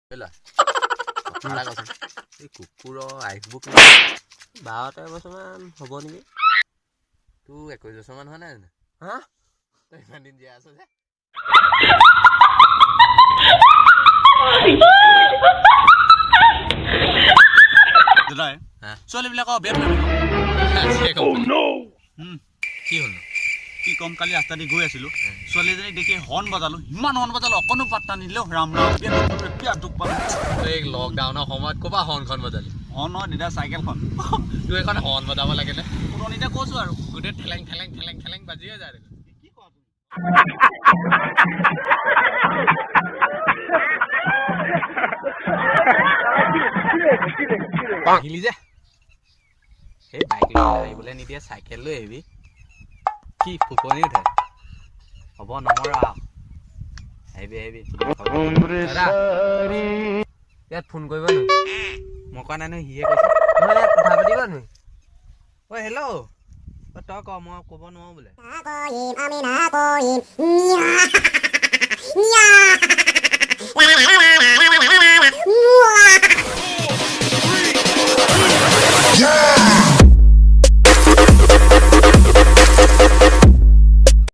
Bella. Ala kau sih. Ini kukuro, iceberg. 12 বছৰমান হ'ব নেকি Tu 21 বছৰমান হোৱা নাই জানো? হা তই ইমান দিন জীয়াই আছ যে? দাদাই হা ছোৱালীবিলাকৰ বেয়া নাপাব কি হ'ল কি কম কালি ৰাস্তা দি গৈ আছিলো ছোৱালীজনী দেখি হৰ্ণ বজালো ইমান হৰ্ণ বজালো অকণো পাত্তা নিদিলেও ৰাম ৰাম বিয়া দুখ পালো এই লকডাউনৰ সময়ত ক'বা হৰ্ণখন বজালি হৰ্ণ নহয় দাদা চাইকেলখন তোৰ এখন হৰ্ণ বজাব লাগে নে পুৰণিতে কৈছো আৰু গোটেই ঠেলেং ঠেলেং ঠেলেং ঠেলেং বাজিয়ে যায় দেখোন কি কোৱা তুমি আহিলি যে এই বাইক লৈ আহিবলৈ নিদিয়ে চাইকেল লৈ আহিবি কি ফুকনি উঠে হ'ব নমৰা আহিবি দাদা ইয়াত ফোন কৰিব নি মই কোৱা নাই নহয় সিয়ে কৈছে নহয় ইয়াত কথা পাতিব নি ঐ হেল্ল' তই ক মই ক'ব নোৱাৰো বোলে